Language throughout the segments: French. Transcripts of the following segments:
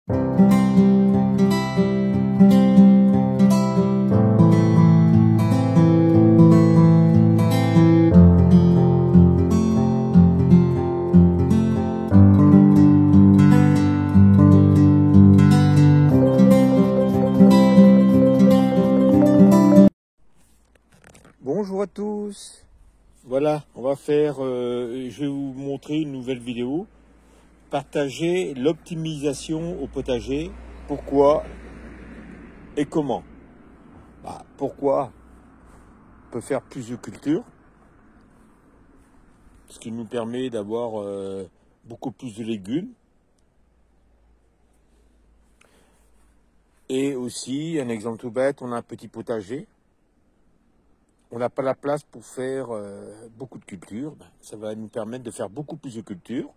Bonjour à tous. Voilà, on va faire, je vais vous montrer une nouvelle vidéo. Partager l'optimisation au potager. Pourquoi et comment? Pourquoi on peut faire plus de cultures, ce qui nous permet d'avoir beaucoup plus de légumes. Et aussi, un exemple tout bête, on a un petit potager. On n'a pas la place pour faire beaucoup de cultures. Ça va nous permettre de faire beaucoup plus de cultures.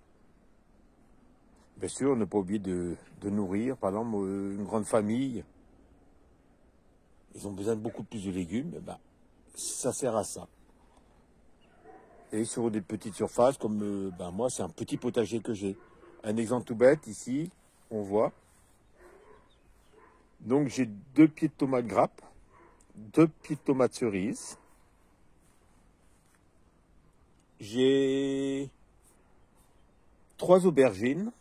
Bien sûr, ne pas oublier de nourrir, par exemple, une grande famille. Ils ont besoin de beaucoup plus de légumes. Ça sert à ça. Et sur des petites surfaces, comme moi, c'est un petit potager que j'ai. Un exemple tout bête, ici, on voit. Donc, j'ai 2 pieds de tomates grappes, 2 pieds de tomates cerises. J'ai 3 aubergines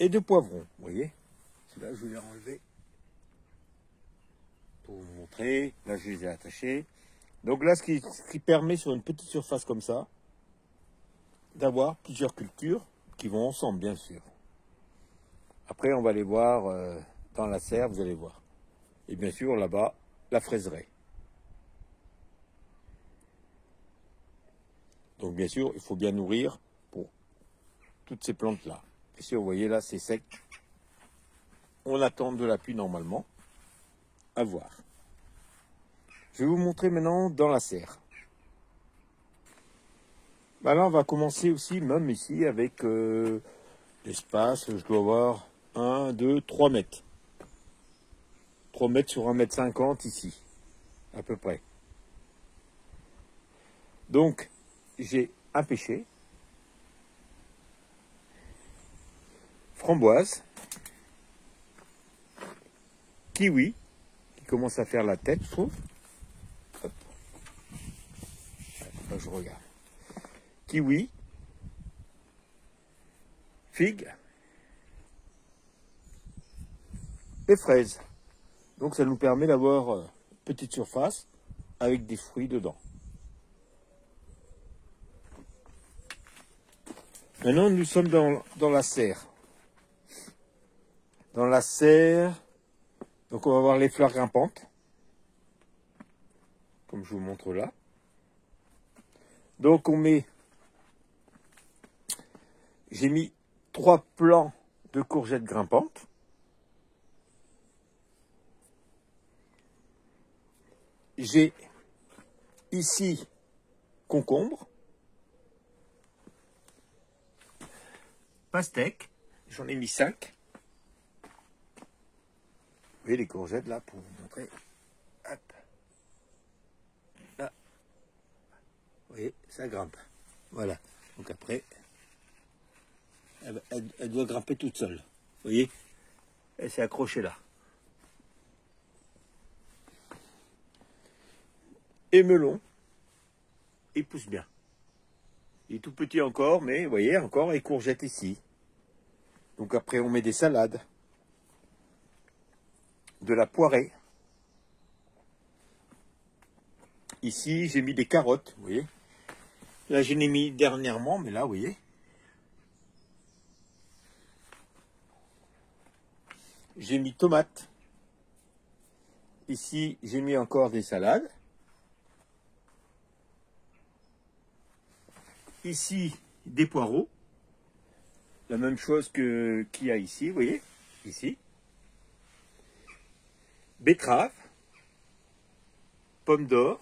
et 2 poivrons, vous voyez. Celui-là, je vais les enlever pour vous montrer. Là, je les ai attachés. Donc là, ce qui permet sur une petite surface comme ça, d'avoir plusieurs cultures qui vont ensemble, bien sûr. Après, on va les voir dans la serre, vous allez voir. Et bien sûr, là-bas, la fraiseraie. Donc bien sûr, il faut bien nourrir pour toutes ces plantes-là. Bien sûr, vous voyez là, c'est sec. On attend de la pluie normalement. À voir. Je vais vous montrer maintenant dans la serre. Là, on va commencer aussi, même ici, avec l'espace. Je dois avoir 1, 2, 3 mètres. 3 mètres sur 1,50 m ici, à peu près. Donc, j'ai un pêcher, framboise, kiwi, qui commence à faire la tête, je trouve. Hop. Là, je regarde. Kiwi, figue et fraises. Donc ça nous permet d'avoir une petite surface avec des fruits dedans. Maintenant, nous sommes dans la serre. Dans la serre, donc on va voir les fleurs grimpantes, comme je vous montre là. Donc j'ai mis 3 plants de courgettes grimpantes. J'ai ici concombre, pastèque, j'en ai mis 5. Vous voyez les courgettes là pour vous montrer. Hop. Là. Vous voyez, ça grimpe. Voilà. Donc après, elle doit grimper toute seule. Vous voyez, elle s'est accrochée là. Et melon, il pousse bien. Il est tout petit encore, mais vous voyez, encore les courgettes ici. Donc après, on met des salades. De la poirée. Ici, j'ai mis des carottes, vous voyez. Là, je l'ai mis dernièrement, mais là, vous voyez. J'ai mis tomates. Ici, j'ai mis encore des salades. Ici, des poireaux. La même chose qu'il y a ici, vous voyez. Ici. Betterave. Pomme d'or.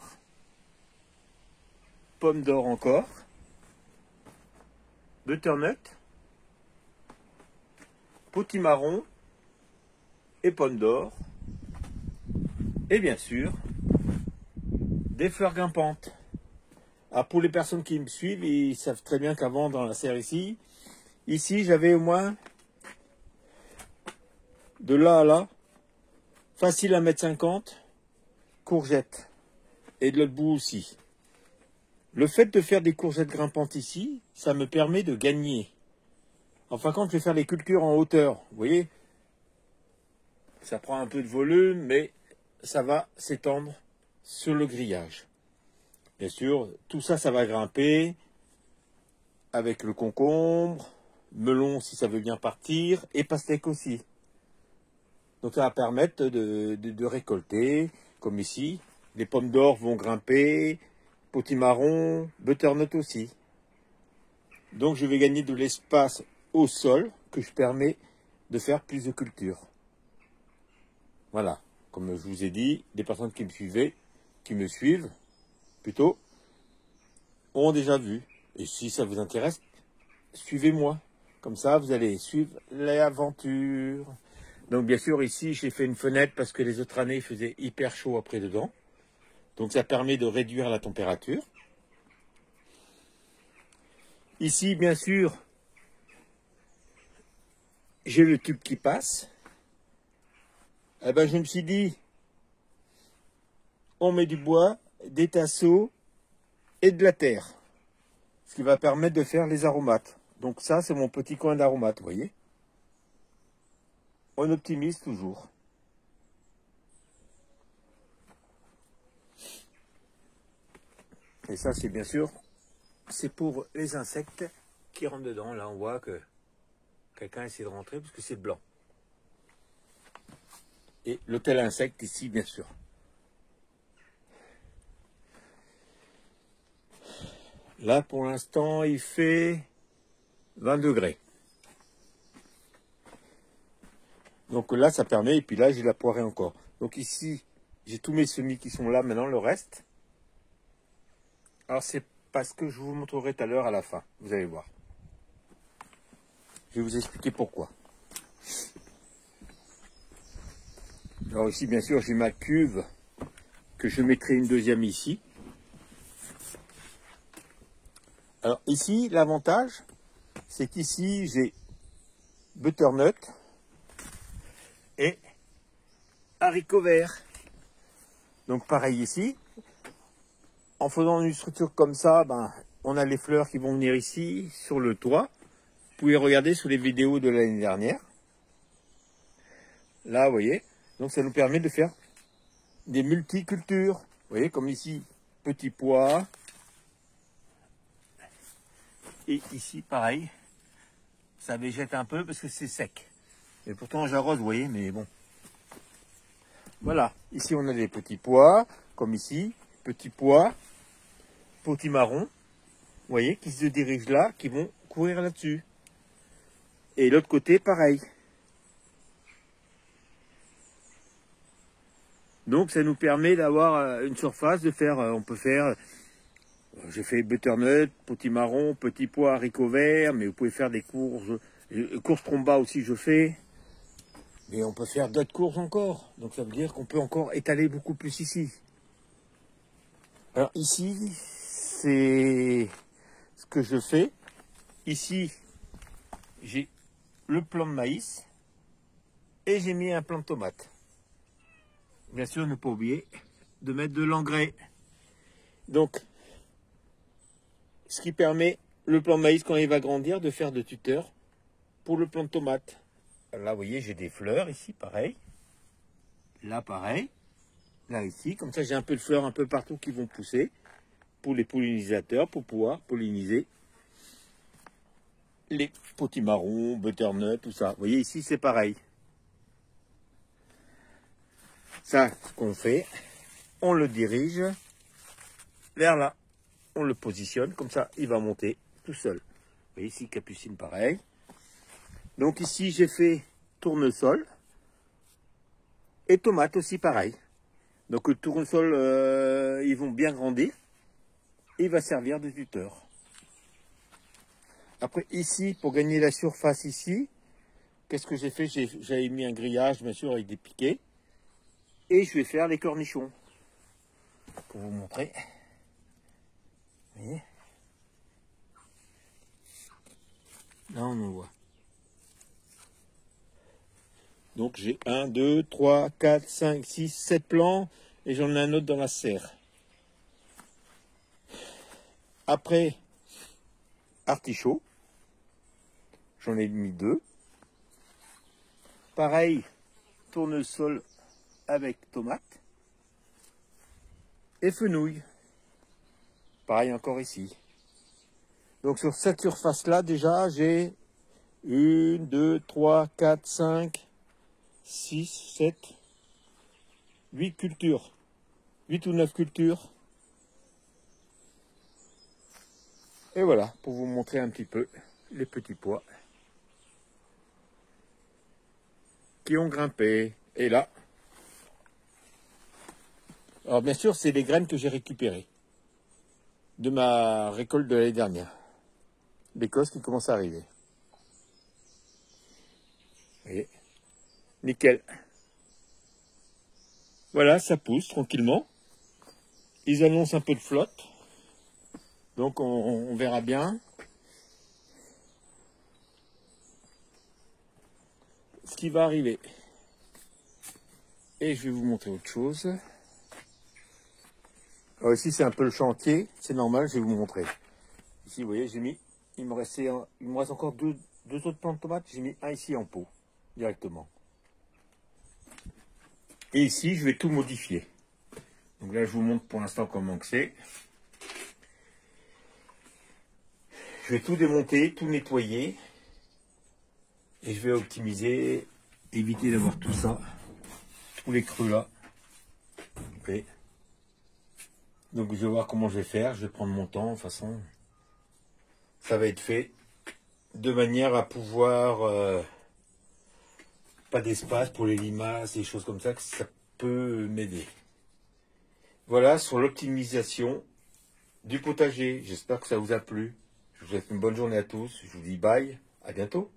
Pomme d'or encore. Butternut. Potimarron. Et pomme d'or. Et bien sûr, des fleurs grimpantes. Alors pour les personnes qui me suivent, ils savent très bien qu'avant, dans la serre ici, Ici, j'avais au moins, de là à là, facile à 1,50 m, courgettes. Et de l'autre bout aussi. Le fait de faire des courgettes grimpantes ici, ça me permet de gagner. Enfin, quand je vais faire les cultures en hauteur, vous voyez, ça prend un peu de volume, mais ça va s'étendre sur le grillage. Bien sûr, tout ça, ça va grimper avec le concombre, melon si ça veut bien partir, et pastèque aussi. Donc ça va permettre de récolter, comme ici. Les pommes d'or vont grimper, potimarron, butternut aussi. Donc je vais gagner de l'espace au sol que je permets de faire plus de cultures. Voilà, comme je vous ai dit, des personnes qui me suivent plutôt, ont déjà vu. Et si ça vous intéresse, suivez-moi. Comme ça, vous allez suivre l'aventure. Donc bien sûr, ici, j'ai fait une fenêtre parce que les autres années, il faisait hyper chaud après dedans. Donc ça permet de réduire la température. Ici, bien sûr, j'ai le tube qui passe. Eh ben, je me suis dit, on met du bois, des tasseaux et de la terre. Ce qui va permettre de faire les aromates. Donc ça, c'est mon petit coin d'aromates, vous voyez. On optimise toujours. Et ça, c'est bien sûr, c'est pour les insectes qui rentrent dedans. Là, on voit que quelqu'un essaie de rentrer parce que c'est blanc. Et l'hôtel insecte ici, bien sûr. Là, pour l'instant, il fait 20 degrés. Donc là, ça permet, et puis là, j'ai la poirée encore. Donc ici, j'ai tous mes semis qui sont là, maintenant, le reste. Alors, c'est parce que je vous montrerai tout à l'heure à la fin. Vous allez voir. Je vais vous expliquer pourquoi. Alors ici, bien sûr, j'ai ma cuve que je mettrai une deuxième ici. Alors ici, l'avantage, c'est qu'ici, j'ai butternut et haricots verts. Donc pareil ici. En faisant une structure comme ça, ben, on a les fleurs qui vont venir ici, sur le toit. Vous pouvez regarder sur les vidéos de l'année dernière. Là, vous voyez. Donc ça nous permet de faire des multicultures. Vous voyez, comme ici, petits pois. Et ici, pareil. Ça végète un peu parce que c'est sec. Et pourtant, j'arrose, vous voyez, mais bon. Voilà. Ici, on a des petits pois, comme ici. Petits pois, potimarron. Vous voyez, qui se dirigent là, qui vont courir là-dessus. Et l'autre côté, pareil. Donc, ça nous permet d'avoir une surface, de faire, on peut faire, j'ai fait butternut, potimarron, petits pois, haricots verts, mais vous pouvez faire des courges tromba aussi, je fais. Mais on peut faire d'autres courges encore. Donc, ça veut dire qu'on peut encore étaler beaucoup plus ici. Alors, ici, c'est ce que je fais. Ici, j'ai le plant de maïs et j'ai mis un plant de tomate. Bien sûr, ne pas oublier de mettre de l'engrais. Donc, ce qui permet le plant de maïs, quand il va grandir, de faire de tuteur pour le plant de tomate. Là, vous voyez, j'ai des fleurs ici, pareil. Là, pareil. Là, ici. Comme ça, j'ai un peu de fleurs un peu partout qui vont pousser pour les pollinisateurs, pour pouvoir polliniser les potimarrons, butternut, tout ça. Vous voyez, ici, c'est pareil. Ça, ce qu'on fait, on le dirige vers là. On le positionne, comme ça, il va monter tout seul. Vous voyez ici, capucine, pareil. Donc ici, j'ai fait tournesol et tomates aussi, pareil. Donc le tournesol, ils vont bien grandir. Et il va servir de tuteur. Après, ici, pour gagner la surface ici, qu'est-ce que j'ai fait? J'avais mis un grillage, bien sûr, avec des piquets. Et je vais faire les cornichons. Pour vous montrer. Vous voyez? Là, on en voit. Donc j'ai 1, 2, 3, 4, 5, 6, 7 plants et j'en ai un autre dans la serre. Après, artichaut, j'en ai mis 2. Pareil, tournesol avec tomate. Et fenouil. Pareil encore ici. Donc sur cette surface-là, déjà, j'ai 1, 2, 3, 4, 5, 6, 7, 8 cultures. 8 ou 9 cultures. Et voilà, pour vous montrer un petit peu les petits pois qui ont grimpé. Et là, alors bien sûr, c'est les graines que j'ai récupérées de ma récolte de l'année dernière. L'Écosse qui commence à arriver. Vous voyez, nickel. Voilà, ça pousse tranquillement. Ils annoncent un peu de flotte. Donc on verra bien ce qui va arriver. Et je vais vous montrer autre chose. Alors ici c'est un peu le chantier, c'est normal, je vais vous montrer. Ici vous voyez, j'ai mis, il me reste encore deux autres plants de tomates, j'ai mis un ici en pot, directement. Et ici je vais tout modifier. Donc là je vous montre pour l'instant comment que c'est. Je vais tout démonter, tout nettoyer. Et je vais optimiser, éviter d'avoir tout ça, tous les creux là. Okay. Donc je vais voir comment je vais faire, je vais prendre mon temps, de toute façon. Ça va être fait de manière à pouvoir, pas d'espace pour les limaces, des choses comme ça, que ça peut m'aider. Voilà sur l'optimisation du potager. J'espère que ça vous a plu. Je vous souhaite une bonne journée à tous. Je vous dis bye, à bientôt.